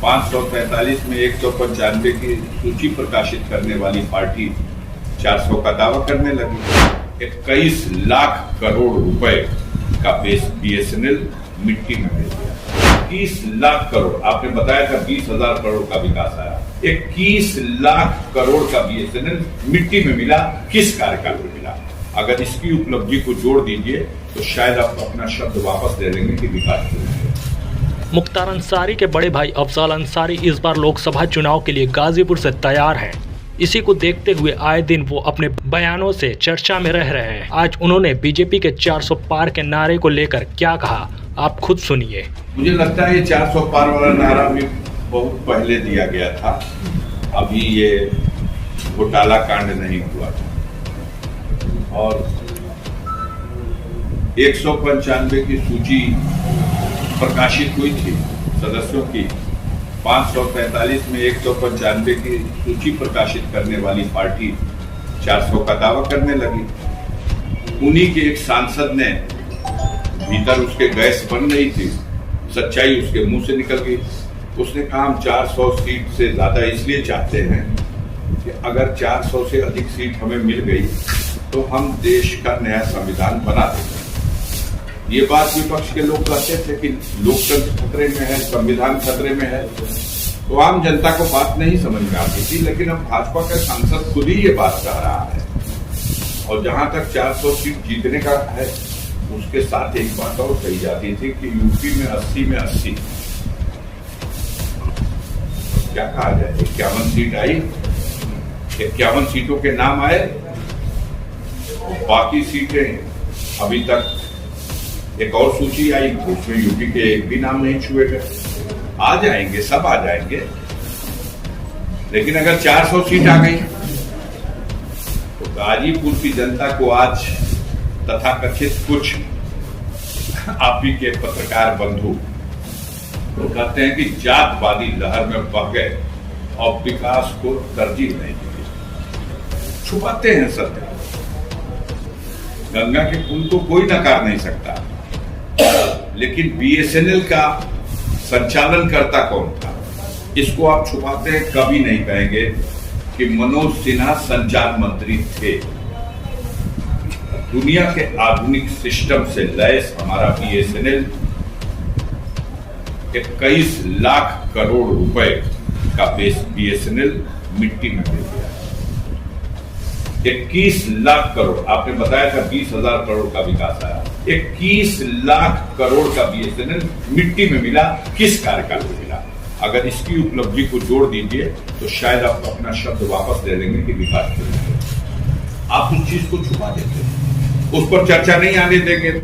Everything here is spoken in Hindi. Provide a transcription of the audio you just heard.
543 में 195 की सूची प्रकाशित करने वाली पार्टी 400 का दावा करने लगी। 21 लाख करोड़ रुपए का BSNL मिट्टी में मिल गया। 21 लाख करोड़, आपने बताया था 20,000 करोड़ का विकास आया। 21 लाख करोड़ का BSNL मिट्टी में मिला। किस कार्यकाल में मिला? अगर इसकी उपलब्धि को जोड़ दीजिए तो शायद आप अपना शब्द वापस ले लेंगे कि विकास हो। मुख्तार अंसारी के बड़े भाई अफजाल अंसारी इस बार लोकसभा चुनाव के लिए गाजीपुर से तैयार हैं। इसी को देखते हुए आए दिन वो अपने बयानों से चर्चा में रह रहे हैं। आज उन्होंने बीजेपी के 400 पार के नारे को लेकर क्या कहा, आप खुद सुनिए। मुझे लगता है ये 400 पार वाला नारा भी बहुत पहले दिया गया था, अभी ये घोटाला कांड नहीं हुआ था। और 195 की सूची प्रकाशित हुई थी सदस्यों की। 543 में 195 की सूची प्रकाशित करने वाली पार्टी 400 का दावा करने लगी। उन्हीं के एक सांसद ने, भीतर उसके गैस बन रही थी, सच्चाई उसके मुंह से निकल गई। उसने कहा हम 400 सीट से ज्यादा इसलिए चाहते हैं कि अगर 400 से अधिक सीट हमें मिल गई तो हम देश का नया संविधान बना देंगे। ये बात विपक्ष के लोग कहते थे कि लोकतंत्र खतरे में है, संविधान खतरे में है, तो आम जनता को बात नहीं समझ में आती थी। लेकिन अब भाजपा का सांसद खुद ही ये बात कह रहा है। और जहां तक 400 सीट जीतने का है, उसके साथ एक बात और कही जाती थी कि यूपी में 80 में 80। क्या कहा जाए, 51 सीट आई, 51 सीटों के नाम आए, बाकी सीटें अभी तक एक और सूची आई, उसमें यूपी के एक भी नाम नहीं छुए गए। आ जाएंगे, सब आ जाएंगे। लेकिन अगर 400 सीट आ गई तो गाजीपुर की जनता को आज तथाकथित कुछ आप ही के पत्रकार बंधु तो कहते हैं कि जातवादी लहर में बह गए और विकास को तरजीह नहीं दी। छुपाते हैं सत्य। गंगा के पुल को कोई नकार नहीं सकता, लेकिन BSNL का संचालन करता कौन था, इसको आप छुपाते हैं। कभी नहीं कहेंगे कि मनोज सिन्हा संचार मंत्री थे। दुनिया के आधुनिक सिस्टम से लैस हमारा BSNL 21 लाख करोड़ रुपए का BSNL मिट्टी में मिल गया। 21 लाख करोड़, आपने बताया था 20,000 करोड़ का विकास आया। 21 लाख करोड़ का BSNL मिट्टी में मिला। किस कार्यकाल में मिला? अगर इसकी उपलब्धि को जोड़ दीजिए तो शायद आप अपना शब्द वापस ले लेंगे कि विकास हो। आप उस चीज को छुपा देते हैं, उस पर चर्चा नहीं आने देंगे।